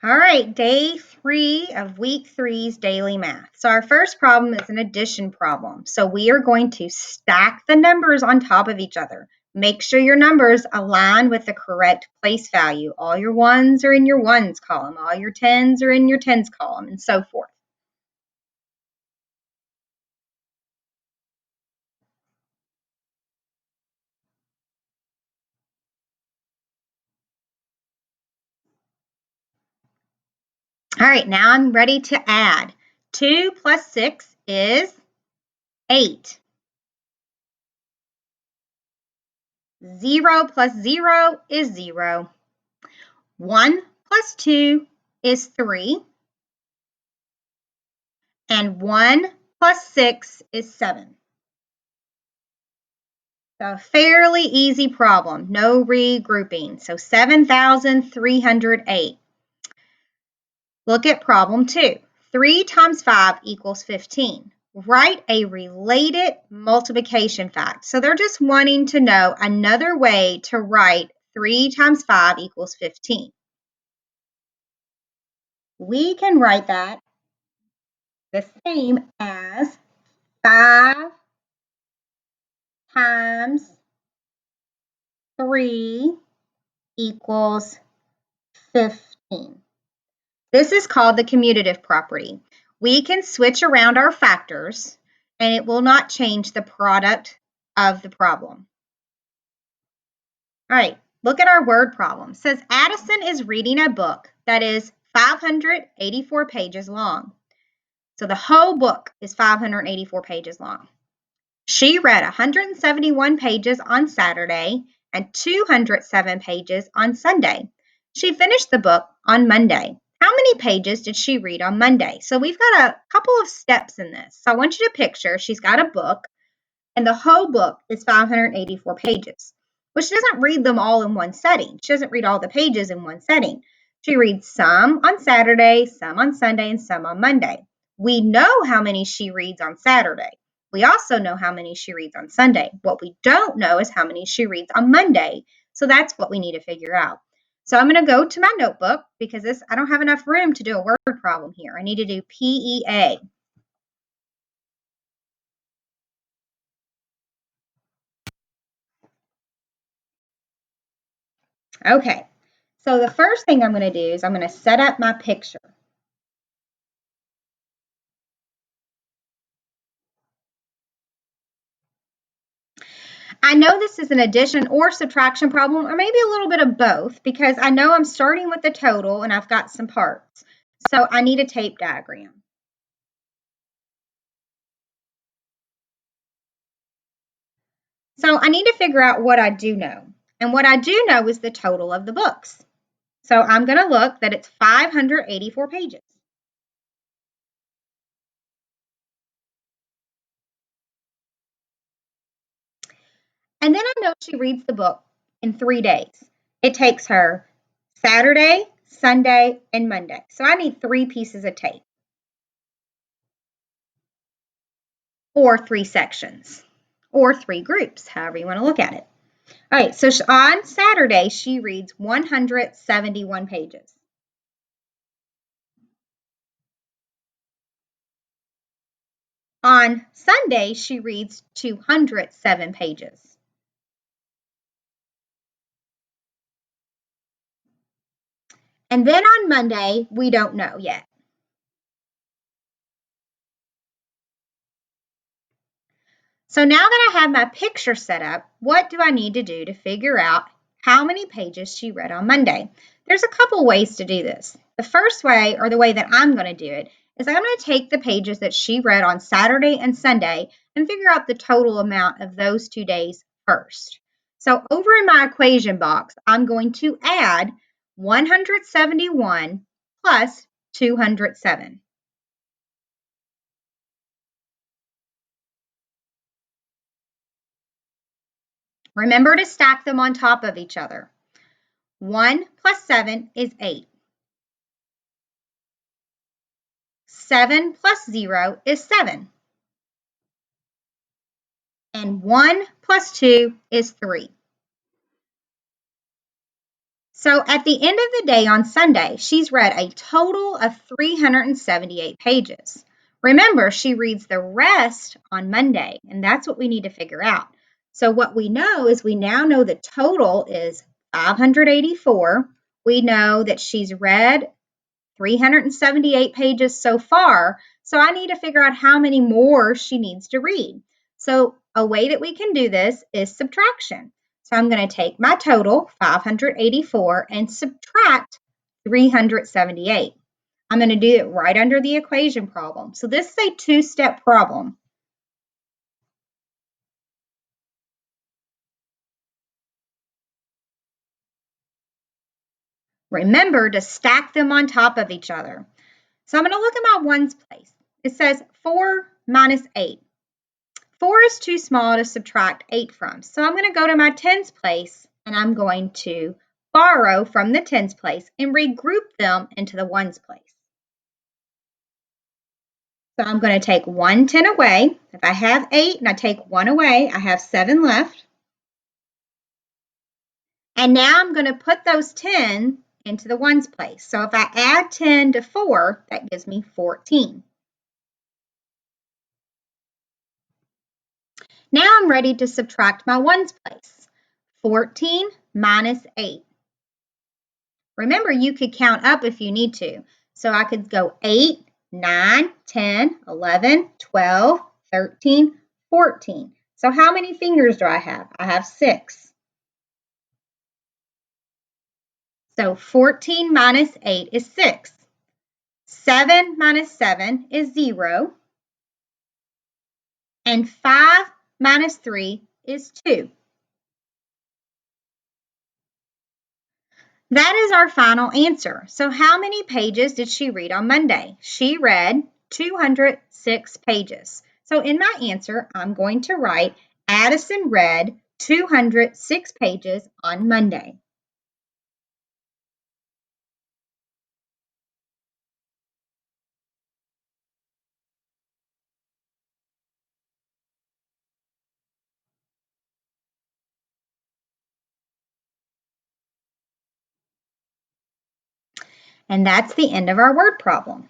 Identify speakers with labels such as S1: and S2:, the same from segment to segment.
S1: All right, day 3 of week 3's daily math. So our first problem is an addition problem. So we are going to stack the numbers on top of each other. Make sure your numbers align with the correct place value. All your ones are in your ones column. All your tens are in your tens column, and so forth. All right, now I'm ready to add. 2 plus 6 is 8. 0 plus 0 is 0. 1 plus 2 is 3. And 1 plus 6 is 7. So a fairly easy problem, no regrouping. So 7,308. Look at problem 2. 3 times 5 equals 15. Write a related multiplication fact. So they're just wanting to know another way to write 3 times 5 equals 15. We can write that the same as 5 times 3 equals 15. This is called the commutative property. We can switch around our factors and it will not change the product of the problem. All right, look at our word problem. It says Addison is reading a book that is 584 pages long. So the whole book is 584 pages long. She read 171 pages on Saturday and 207 pages on Sunday. She finished the book on Monday. How many pages did she read on Monday? So we've got a couple of steps in this. So I want you to picture she's got a book and the whole book is 584 pages. But she doesn't read them all in one setting. She doesn't read all the pages in one setting. She reads some on Saturday, some on Sunday, and some on Monday. We know how many she reads on Saturday. We also know how many she reads on Sunday. What we don't know is how many she reads on Monday. So that's what we need to figure out. So I'm going to go to my notebook because I don't have enough room to do a word problem here. I need to do PEA. Okay, so the first thing I'm going to do is I'm going to set up my picture. I know this is an addition or subtraction problem, or maybe a little bit of both, because I know I'm starting with the total and I've got some parts. So I need a tape diagram. So I need to figure out what I do know. And what I do know is the total of the books. So I'm going to look that it's 584 pages. And then I know she reads the book in 3 days. It takes her Saturday, Sunday, and Monday. So I need 3 pieces of tape. Or 3 sections. Or 3 groups, however you want to look at it. All right, so on Saturday, she reads 171 pages. On Sunday, she reads 207 pages. And then on Monday, we don't know yet. So now that I have my picture set up, what do I need to do to figure out how many pages she read on Monday? There's a couple ways to do this. The first way, or the way that I'm going to do it, is I'm going to take the pages that she read on Saturday and Sunday and figure out the total amount of those 2 days first. So over in my equation box, I'm going to add 171 plus 207. Remember to stack them on top of each other. 1 plus 7 is 8. 7 plus 0 is 7. And 1 plus 2 is 3. So at the end of the day on Sunday, she's read a total of 378 pages. Remember, she reads the rest on Monday, and that's what we need to figure out. So what we know is we now know the total is 584. We know that she's read 378 pages so far. So I need to figure out how many more she needs to read. So a way that we can do this is subtraction. So I'm going to take my total, 584, and subtract 378. I'm going to do it right under the equation problem. So this is a two-step problem. Remember to stack them on top of each other. So I'm going to look at my ones place. It says 4 minus 8. 4 is too small to subtract 8 from. So I'm going to go to my tens place and I'm going to borrow from the tens place and regroup them into the ones place. So I'm going to take 1 10 away. If I have 8 and I take 1 away, I have 7 left. And now I'm going to put those 10 into the ones place. So if I add 10 to 4, that gives me 14. Now I'm ready to subtract my ones place. 14 minus 8. Remember, you could count up if you need to. So I could go 8, 9, 10, 11, 12, 13, 14. So how many fingers do I have? I have 6. So 14 minus 8 is 6. 7 minus 7 is 0. And 5 minus 3 is 2. That is our final answer. So how many pages did she read on Monday? She read 206 pages. So in my answer, I'm going to write Addison read 206 pages on Monday. And that's the end of our word problem.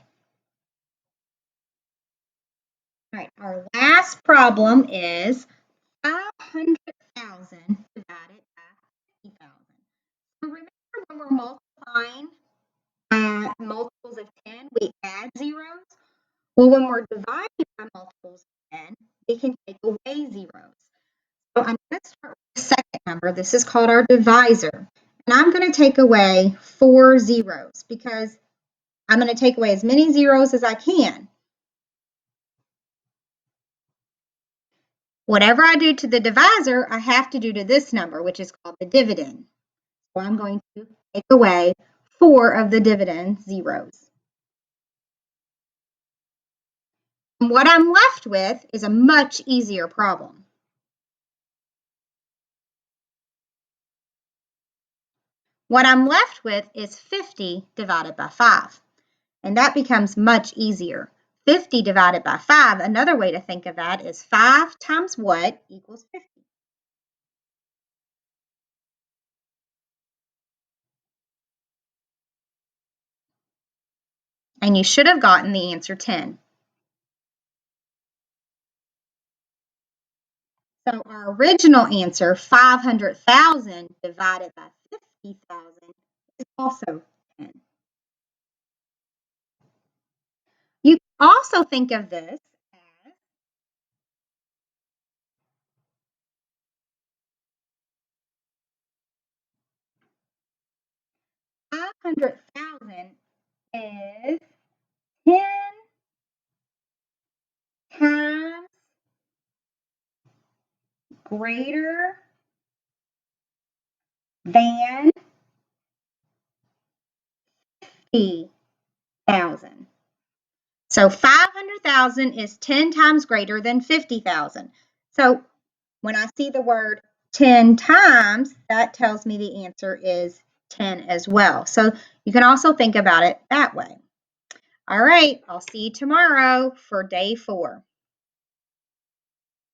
S1: All right, our last problem is 500,000 divided by 50,000. So remember when we're multiplying multiples of 10, we add zeros? Well, when we're dividing by multiples of 10, we can take away zeros. So I'm going to start with the second number. This is called our divisor. And I'm going to take away 4 zeros because I'm going to take away as many zeros as I can. Whatever I do to the divisor, I have to do to this number, which is called the dividend. So I'm going to take away 4 of the dividend zeros. And what I'm left with is a much easier problem. What I'm left with is 50 divided by 5. And that becomes much easier. 50 divided by 5, another way to think of that is 5 times what equals 50? And you should have gotten the answer 10. So our original answer, 500,000 divided by 50,000, is also 10. You can also think of this as 500,000 is 10 times greater than 50,000. So 500,000 is 10 times greater than 50,000. So when I see the word 10 times, that tells me the answer is 10 as well. So you can also think about it that way. All right, I'll see you tomorrow for day 4.